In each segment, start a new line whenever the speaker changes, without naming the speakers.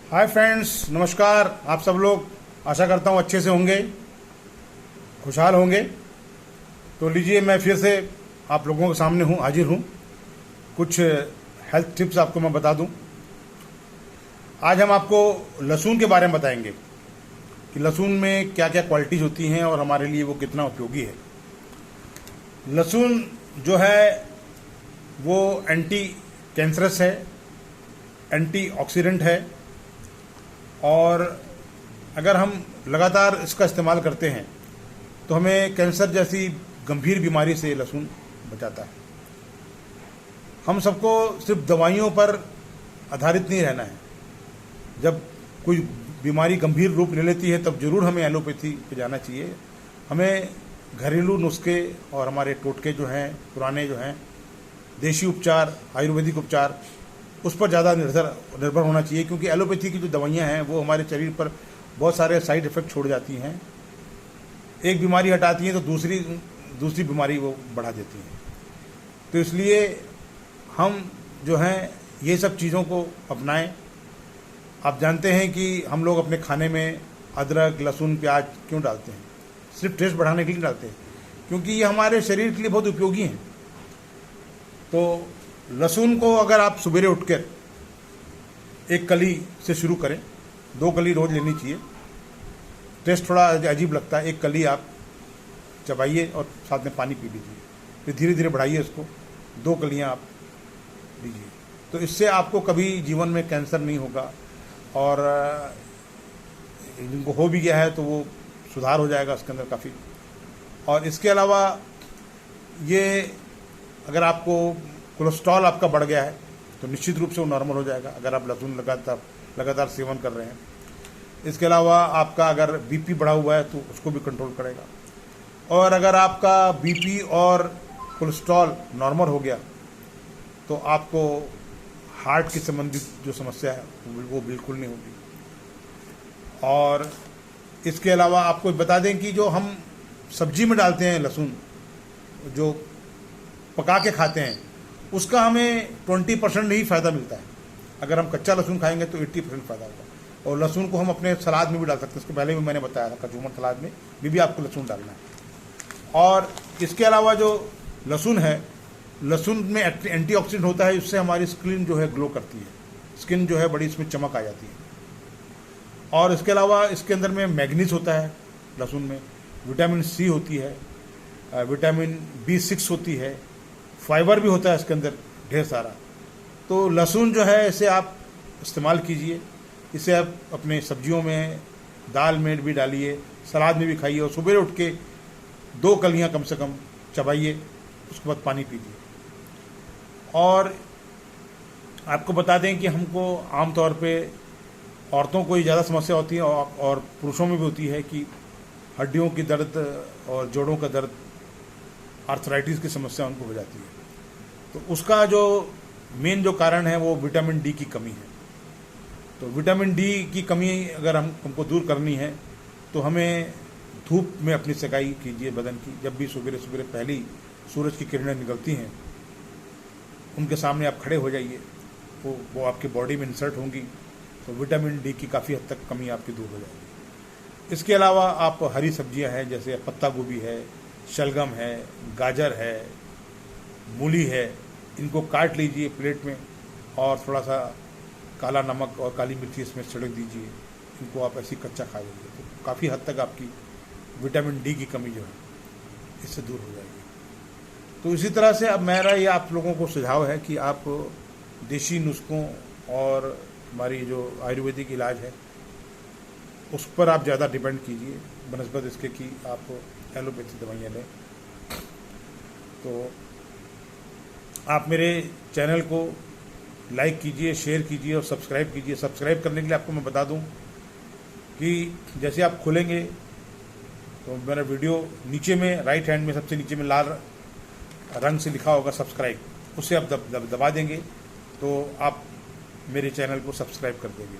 Hi friends, नमस्कार। आप सब लोग आशा करता हूँ अच्छे से होंगे, खुशहाल होंगे। तो लीजिए, मैं फिर से आप लोगों के सामने हाजिर हूँ। कुछ हेल्थ टिप्स आपको मैं बता दूँ। आज हम आपको लहसुन के बारे में बताएंगे कि लहसुन में क्या क्या क्वालिटीज़ होती हैं और हमारे लिए वो कितना उपयोगी है। लहसुन जो है वो एंटी कैंसरस है, एंटीऑक्सीडेंट है, और अगर हम लगातार इसका इस्तेमाल करते हैं तो हमें कैंसर जैसी गंभीर बीमारी से लहसुन बचाता है। हम सबको सिर्फ दवाइयों पर आधारित नहीं रहना है। जब कोई बीमारी गंभीर रूप ले लेती है तब जरूर हमें एलोपैथी पे जाना चाहिए। हमें घरेलू नुस्खे और हमारे टोटके जो हैं, पुराने जो हैं, देशी उपचार, आयुर्वेदिक उपचार, उस पर ज़्यादा निर्भर होना चाहिए, क्योंकि एलोपैथी की जो दवाइयाँ हैं वो हमारे शरीर पर बहुत सारे साइड इफ़ेक्ट छोड़ जाती हैं। एक बीमारी हटाती हैं तो दूसरी बीमारी वो बढ़ा देती हैं। तो इसलिए हम जो हैं ये सब चीज़ों को अपनाएं। आप जानते हैं कि हम लोग अपने खाने में अदरक, लहसुन, प्याज क्यों डालते हैं? सिर्फ टेस्ट बढ़ाने के लिए डालते हैं, क्योंकि ये हमारे शरीर के लिए बहुत उपयोगी हैं। तो लहसुन को अगर आप सवेरे उठकर एक कली से शुरू करें, 2 कली रोज लेनी चाहिए। टेस्ट थोड़ा अजीब लगता है। एक कली आप चबाइए और साथ में पानी पी लीजिए, फिर धीरे धीरे बढ़ाइए उसको, 2 कलियां आप लीजिए। तो इससे आपको कभी जीवन में कैंसर नहीं होगा, और जिनको हो भी गया है तो वो सुधार हो जाएगा उसके अंदर काफ़ी। और इसके अलावा ये अगर आपको कोलेस्ट्रॉल आपका बढ़ गया है तो निश्चित रूप से वो नॉर्मल हो जाएगा अगर आप लहसुन लगातार सेवन कर रहे हैं। इसके अलावा आपका अगर बीपी बढ़ा हुआ है तो उसको भी कंट्रोल करेगा। और अगर आपका बीपी और कोलेस्ट्रॉल नॉर्मल हो गया तो आपको हार्ट की संबंधित जो समस्या है वो बिल्कुल नहीं होगी। और इसके अलावा आपको बता दें कि जो हम सब्जी में डालते हैं लहसुन, जो पका के खाते हैं, उसका हमें 20% ही फ़ायदा मिलता है। अगर हम कच्चा लहसुन खाएंगे तो 80% फ़ायदा होगा। और लहसुन को हम अपने सलाद में भी डाल सकते हैं। इसके पहले भी मैंने बताया था, कचूमर सलाद में भी आपको लहसुन डालना है। और इसके अलावा जो लहसुन है, लहसुन में एंटीऑक्सीडेंट होता है, इससे हमारी स्किन जो है ग्लो करती है, स्किन जो है बड़ी इसमें चमक आ जाती है। और इसके अलावा इसके अंदर में मैग्नीज होता है लहसुन में, विटामिन सी होती है, विटामिन B6 होती है, फाइबर भी होता है इसके अंदर ढेर सारा। तो लहसुन जो है इसे आप इस्तेमाल कीजिए। इसे आप अपने सब्जियों में, दाल में भी डालिए, सलाद में भी खाइए, और सुबह उठ के 2 कलियां कम से कम चबाइए, उसके बाद पानी पीजिए। और आपको बता दें कि हमको आमतौर पे औरतों को ही ज़्यादा समस्या होती है और पुरुषों में भी होती है कि हड्डियों की दर्द और जोड़ों का दर्द, आर्थराइटिस की समस्या उनको हो जाती है। तो उसका जो मेन जो कारण है वो विटामिन डी की कमी है। तो विटामिन डी की कमी अगर हमको दूर करनी है तो हमें धूप में अपनी सेकाई कीजिए बदन की। जब भी सवेरे सवेरे पहली सूरज की किरणें निकलती हैं उनके सामने आप खड़े हो जाइए, वो आपके बॉडी में इंसर्ट होंगी, तो विटामिन डी की काफ़ी हद तक कमी आपकी दूर हो जाएगी। इसके अलावा आप हरी सब्जियां हैं, जैसे पत्ता गोभी है, शलगम है, गाजर है, मूली है, इनको काट लीजिए प्लेट में और थोड़ा सा काला नमक और काली मिर्ची इसमें छिड़क दीजिए। इनको आप ऐसे कच्चा खा लीजिए तो काफ़ी हद तक आपकी विटामिन डी की कमी जो है इससे दूर हो जाएगी। तो इसी तरह से अब मेरा ये आप लोगों को सुझाव है कि आप देशी नुस्खों और हमारी जो आयुर्वेदिक इलाज है उस पर आप ज़्यादा डिपेंड कीजिए बनस्बत इसके कि आप एलोपैथी दवाइयाँ लें। तो आप मेरे चैनल को लाइक कीजिए, शेयर कीजिए और सब्सक्राइब कीजिए। सब्सक्राइब करने के लिए आपको मैं बता दूं कि जैसे आप खोलेंगे तो मेरा वीडियो नीचे में राइट हैंड में सबसे नीचे में लाल रंग से लिखा होगा सब्सक्राइब, उससे आप दबा देंगे तो आप मेरे चैनल को सब्सक्राइब कर देंगे।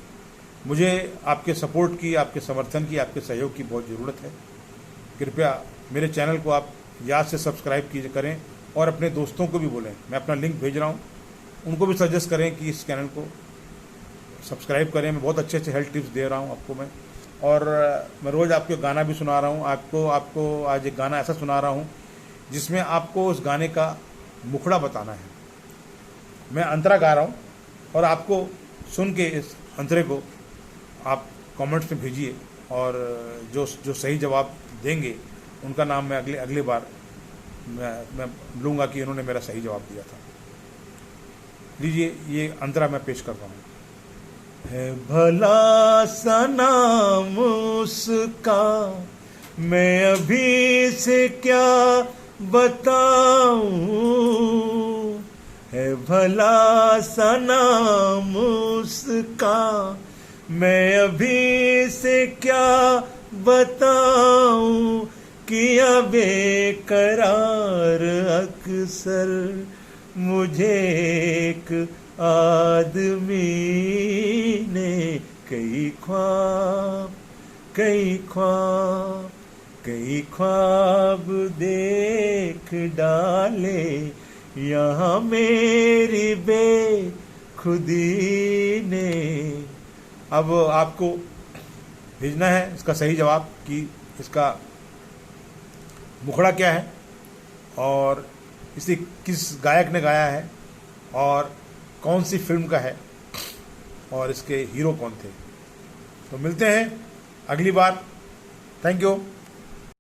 मुझे आपके सपोर्ट की, आपके समर्थन की, आपके सहयोग की बहुत ज़रूरत है। कृपया मेरे चैनल को आप याद से सब्सक्राइब कीजिए करें और अपने दोस्तों को भी बोलें। मैं अपना लिंक भेज रहा हूँ, उनको भी सजेस्ट करें कि इस चैनल को सब्सक्राइब करें। मैं बहुत अच्छे अच्छे हेल्थ टिप्स दे रहा हूँ आपको मैं, और मैं रोज़ आपको गाना भी सुना रहा हूँ। आपको आज एक गाना ऐसा सुना रहा हूँ जिसमें आपको उस गाने का मुखड़ा बताना है। मैं अंतरा गा रहा हूँ और आपको सुन के इस अंतरे को आप कमेंट्स में भेजिए, और जो जो सही जवाब देंगे उनका नाम मैं अगली बार मैं लूँगा कि उन्होंने मेरा सही जवाब दिया था। लीजिए ये अंतरा मैं पेश कर रहा हूँ। है भला सा नाम उसका, मैं अभी से क्या बताऊं, है भला सा नाम उसका, मैं अभी से क्या बताऊं, किया बेकरार अक्सर मुझे एक आदमी ने, कई ख्वाब देख डाले यहाँ मेरी बेखुदी ने। अब आपको भेजना है इसका सही जवाब कि इसका मुखड़ा क्या है, और इसे किस गायक ने गाया है, और कौन सी फिल्म का है, और इसके हीरो कौन थे। तो मिलते हैं अगली बार। Thank you.